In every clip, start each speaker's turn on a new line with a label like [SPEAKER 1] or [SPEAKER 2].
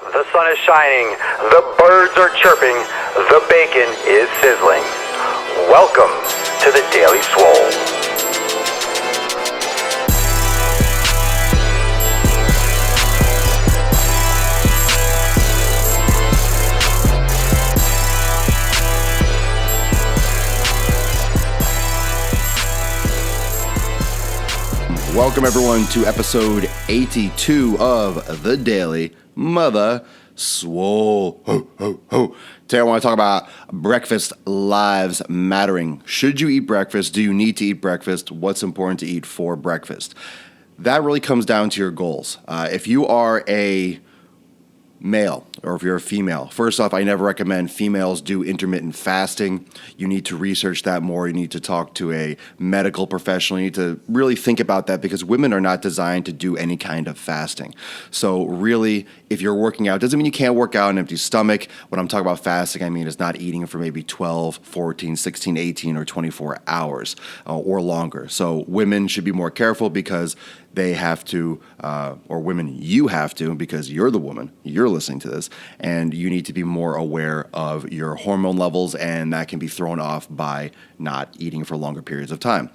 [SPEAKER 1] The sun is shining, the birds are chirping, the bacon is sizzling. Welcome to the Daily Swole.
[SPEAKER 2] Welcome, everyone, to episode 82 of the Daily Mother Swole. Ho, ho, ho. Today I want to talk about breakfast lives mattering. Should you eat breakfast? Do you need to eat breakfast? What's important to eat for breakfast? That really comes down to your goals. If you are a male or if you're a female, first off, I never recommend females do intermittent fasting. You need to research that more. You need to talk to a medical professional. You need to really think about that because women are not designed to do any kind of fasting. So really, if you're working out, doesn't mean you can't work out on an empty stomach. When I'm talking about fasting, I mean it's not eating for maybe 12, 14, 16, 18, or 24 hours or longer. So women should be more careful because they have to, or women, you have to, because you're the woman, you're listening to this, and you need to be more aware of your hormone levels, and that can be thrown off by not eating for longer periods of time.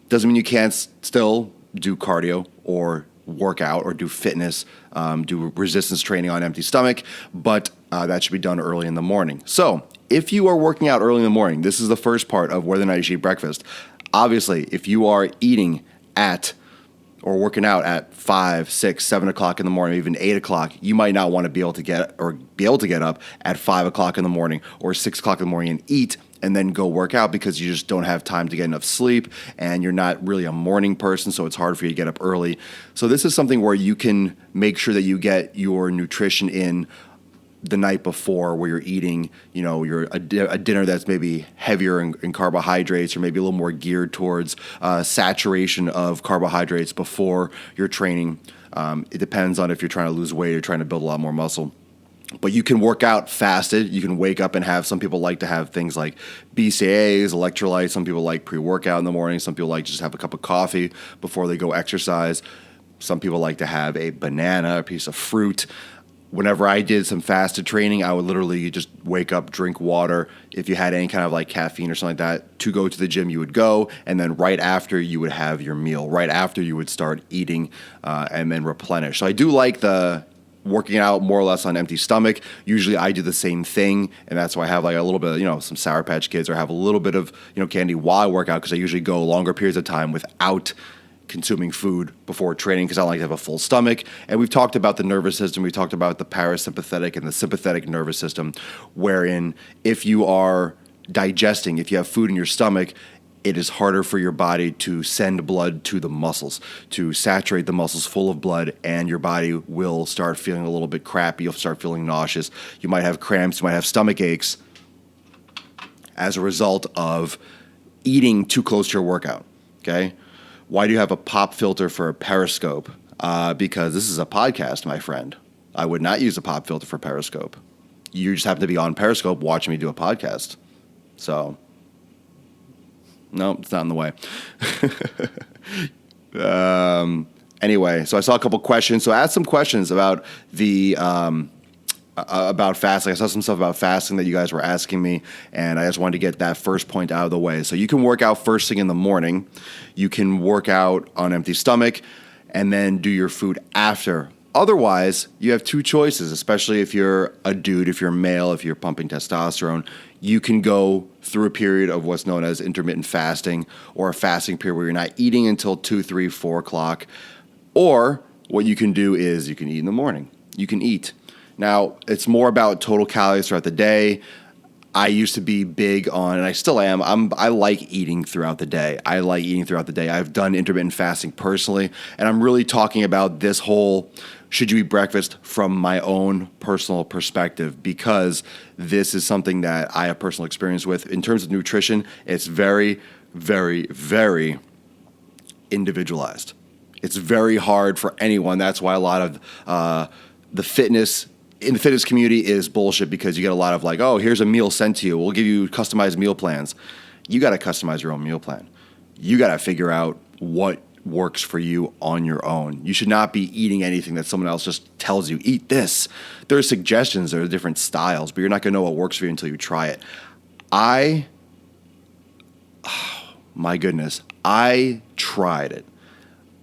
[SPEAKER 2] Doesn't mean you can't still do cardio or work out or do fitness, do resistance training on empty stomach, but that should be done early in the morning. So if you are working out early in the morning, this is the first part of whether or not you should eat breakfast. Obviously, if you are eating at or working out at 5, 6, 7 o'clock in the morning, even 8 o'clock, you might not want to be able to get up at 5 o'clock in the morning or 6 o'clock in the morning and eat and then go work out because you just don't have time to get enough sleep and you're not really a morning person, so it's hard for you to get up early. So this is something where you can make sure that you get your nutrition in the night before, where you're eating, a dinner that's maybe heavier in carbohydrates or maybe a little more geared towards saturation of carbohydrates before your training. It depends on if you're trying to lose weight or trying to build a lot more muscle. But you can work out fasted. You can wake up and have, some people like to have things like BCAAs, electrolytes. Some people like pre-workout in the morning. Some people like just have a cup of coffee before they go exercise. Some people like to have a banana, a piece of fruit. Whenever I did some fasted training, I would literally just wake up, drink water. If you had any kind of like caffeine or something like that, to go to the gym, you would go. And then right after, you would have your meal. Right after, you would start eating and then replenish. So I do like the working out more or less on empty stomach. Usually I do the same thing. And that's why I have like a little bit of, some Sour Patch Kids or have a little bit of, candy while I work out because I usually go longer periods of time without consuming food before training because I like to have a full stomach. And we've talked about the nervous system. We've talked about the parasympathetic and the sympathetic nervous system, wherein if you are digesting, if you have food in your stomach, it is harder for your body to send blood to the muscles, to saturate the muscles full of blood, and your body will start feeling a little bit crappy. You'll start feeling nauseous. You might have cramps. You might have stomach aches as a result of eating too close to your workout, okay? Why do you have a pop filter for a Periscope? Because this is a podcast, my friend. I would not use a pop filter for Periscope. You just happen to be on Periscope watching me do a podcast. So, no, it's not in the way. Anyway, so I saw a couple questions. So I asked some questions about the about fasting. I saw some stuff about fasting that you guys were asking me, and I just wanted to get that first point out of the way. So you can work out first thing in the morning. You can work out on empty stomach and then do your food after. Otherwise, you have two choices, especially if you're a dude, if you're male, if you're pumping testosterone. You can go through a period of what's known as intermittent fasting or a fasting period where you're not eating until 2, 3, 4 o'clock. Or what you can do is you can eat in the morning. You can eat. Now, it's more about total calories throughout the day. I used to be big on, and I still am, I like eating throughout the day. I've done intermittent fasting personally, and I'm really talking about this whole should you eat breakfast from my own personal perspective because this is something that I have personal experience with. In terms of nutrition, it's very, very, very individualized. It's very hard for anyone. That's why a lot of the fitness in the fitness community is bullshit because you get a lot of like, oh, here's a meal sent to you. We'll give you customized meal plans. You got to customize your own meal plan. You got to figure out what works for you on your own. You should not be eating anything that someone else just tells you, eat this. There are suggestions, there are different styles, but you're not going to know what works for you until you try it. My goodness, I tried it.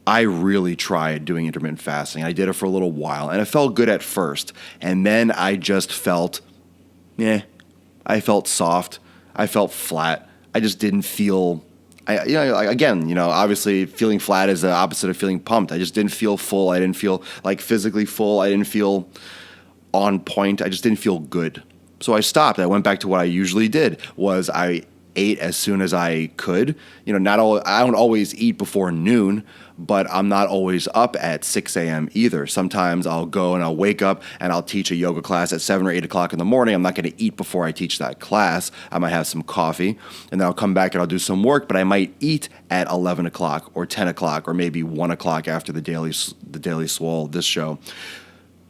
[SPEAKER 2] I really tried doing intermittent fasting. I did it for a little while, and it felt good at first. And then I just felt, I felt soft. I felt flat. I just didn't feel, obviously feeling flat is the opposite of feeling pumped. I just didn't feel full. I didn't feel like physically full. I didn't feel on point. I just didn't feel good. So I stopped. I went back to what I usually did, was I ate as soon as I could. I don't always eat before noon, but I'm not always up at 6 a.m. either. Sometimes I'll go and I'll wake up and I'll teach a yoga class at 7 or 8 o'clock in the morning. I'm not going to eat before I teach that class. I might have some coffee, and then I'll come back and I'll do some work, but I might eat at 11 o'clock or 10 o'clock or maybe 1 o'clock after the Daily Swole, this show.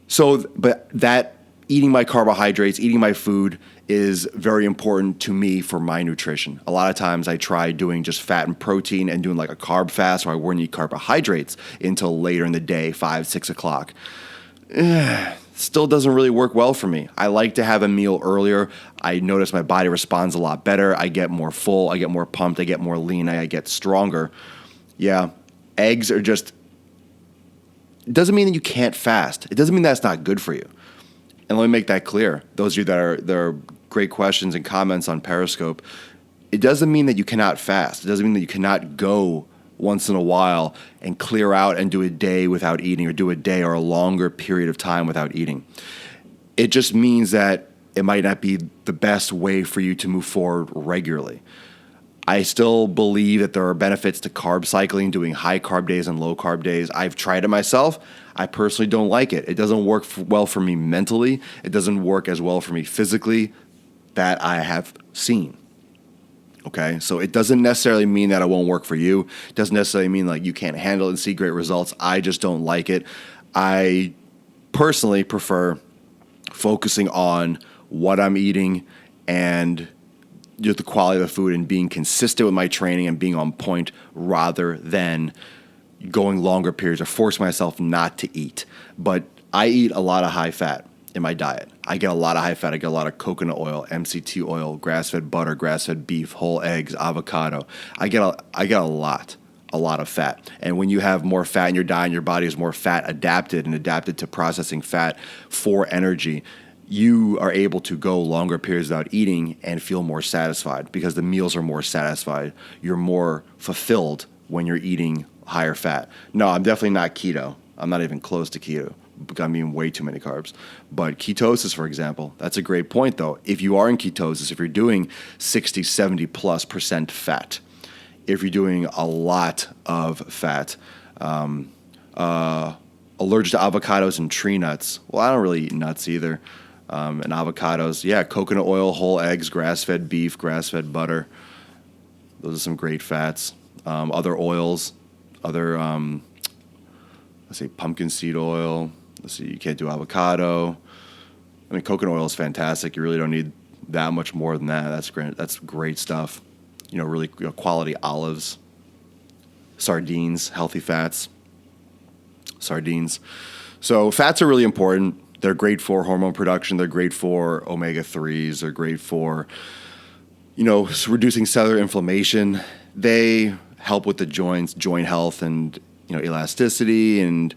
[SPEAKER 2] So, but that eating my carbohydrates, eating my food is very important to me for my nutrition. A lot of times I try doing just fat and protein and doing like a carb fast where I wouldn't eat carbohydrates until later in the day, 5, 6 o'clock. Still doesn't really work well for me. I like to have a meal earlier. I notice my body responds a lot better. I get more full. I get more pumped. I get more lean. I get stronger. Yeah, eggs are just... It doesn't mean that you can't fast. It doesn't mean that's not good for you. And let me make that clear. Those of you that are great questions and comments on Periscope, it doesn't mean that you cannot fast. It doesn't mean that you cannot go once in a while and clear out and do a day without eating, or do a day or a longer period of time without eating. It just means that it might not be the best way for you to move forward regularly. I still believe that there are benefits to carb cycling, doing high carb days and low carb days. I've tried it myself. I personally don't like it. It doesn't work well for me mentally. It doesn't work as well for me physically, that I have seen. Okay, so it doesn't necessarily mean that it won't work for you. It doesn't necessarily mean like you can't handle it and see great results. I just don't like it. I personally prefer focusing on what I'm eating and just the quality of the food and being consistent with my training and being on point, rather than going longer periods or forcing myself not to eat. But I eat a lot of high fat in my diet. I get a lot of high fat. I get a lot of coconut oil, MCT oil, grass-fed butter, grass-fed beef, whole eggs, avocado. I get a lot of fat. And when you have more fat in your diet and your body is more fat adapted to processing fat for energy, you are able to go longer periods without eating and feel more satisfied, because the meals are more satisfied. You're more fulfilled when you're eating higher fat. No, I'm definitely not keto. I'm not even close to keto. I'm eating way too many carbs. But ketosis, for example, that's a great point, though. If you are in ketosis, if you're doing 60, 70+% fat, if you're doing a lot of fat, allergic to avocados and tree nuts. Well, I don't really eat nuts either. And avocados, coconut oil, whole eggs, grass-fed beef, grass-fed butter. Those are some great fats. Other oils, pumpkin seed oil. Let's see, you can't do avocado. I mean, coconut oil is fantastic. You really don't need that much more than that. That's great. That's great stuff. Really quality olives, sardines, healthy fats, sardines. So fats are really important. They're great for hormone production. They're great for omega-3s. They're great for, reducing cellular inflammation. They help with the joints, joint health, and, elasticity, and,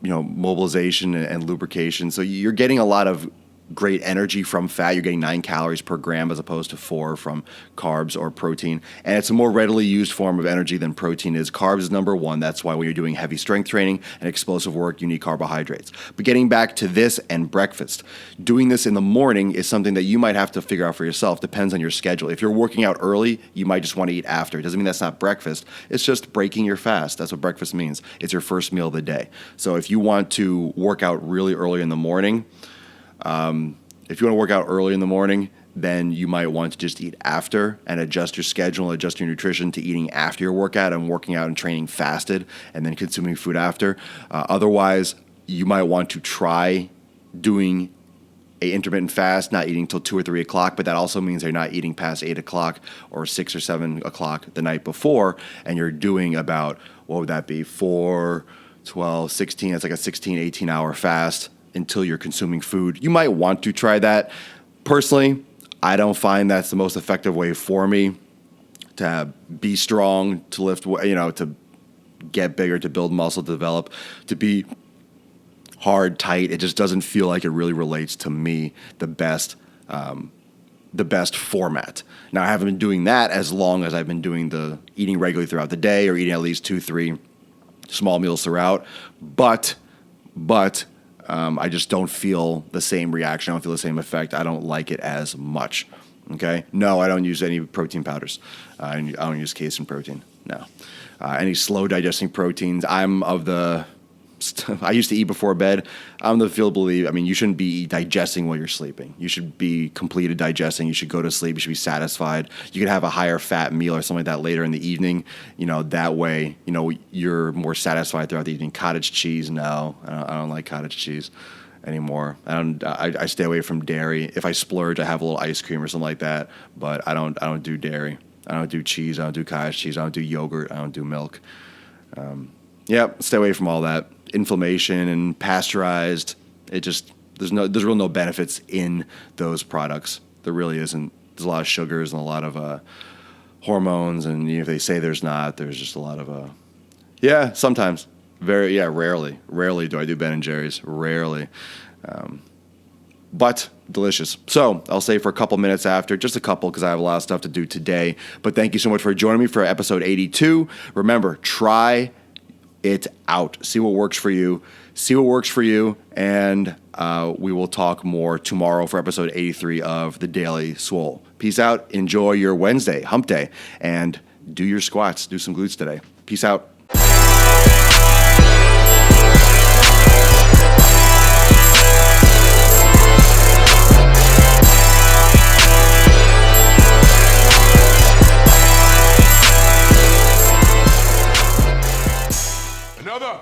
[SPEAKER 2] mobilization and lubrication. So you're getting a lot of great energy from fat. You're getting 9 calories per gram as opposed to 4 from carbs or protein. And it's a more readily used form of energy than protein is. Carbs is number one. That's why when you're doing heavy strength training and explosive work, you need carbohydrates. But getting back to this and breakfast, doing this in the morning is something that you might have to figure out for yourself. Depends on your schedule. If you're working out early, you might just want to eat after. It doesn't mean that's not breakfast. It's just breaking your fast. That's what breakfast means. It's your first meal of the day. So if you want to work out really early in the morning, then you might want to just eat after and adjust your schedule and adjust your nutrition to eating after your workout and working out and training fasted and then consuming food after. Otherwise, you might want to try doing a intermittent fast, not eating till 2 or 3 o'clock, but that also means you're not eating past 8 o'clock or 6 or 7 o'clock the night before, and you're doing about, what would that be, 4, 12, 16, that's like a 16, 18-hour fast until you're consuming food. You might want to try that. Personally, I don't find that's the most effective way for me to be strong, to lift, to get bigger, to build muscle, to develop, to be hard, tight. It just doesn't feel like it really relates to me the best format. Now, I haven't been doing that as long as I've been doing the eating regularly throughout the day or eating at least 2, 3 small meals throughout. But I just don't feel the same reaction. I don't feel the same effect. I don't like it as much. Okay? No, I don't use any protein powders. I don't use casein protein. No. Any slow digesting proteins. I used to eat before bed. I'm the field believe. I mean, you shouldn't be digesting while you're sleeping. You should be completed digesting. You should go to sleep. You should be satisfied. You could have a higher fat meal or something like that later in the evening. That way, you're more satisfied throughout the evening. Cottage cheese, no, I don't like cottage cheese anymore. I stay away from dairy. If I splurge, I have a little ice cream or something like that. But I don't do dairy. I don't do cheese. I don't do cottage cheese. I don't do yogurt. I don't do milk. Stay away from all that. Inflammation and pasteurized. There's really no benefits in those products. There really isn't. There's a lot of sugars and a lot of hormones, and if they say there's not, there's just a lot of sometimes. Rarely do I do Ben and Jerry's. Rarely. But delicious. So I'll say for a couple minutes after, just a couple because I have a lot of stuff to do today. But thank you so much for joining me for episode 82. Remember, try it out. See what works for you. And we will talk more tomorrow for episode 83 of The Daily Swole. Peace out. Enjoy your Wednesday, hump day, and do your squats. Do some glutes today. Peace out.
[SPEAKER 3] Another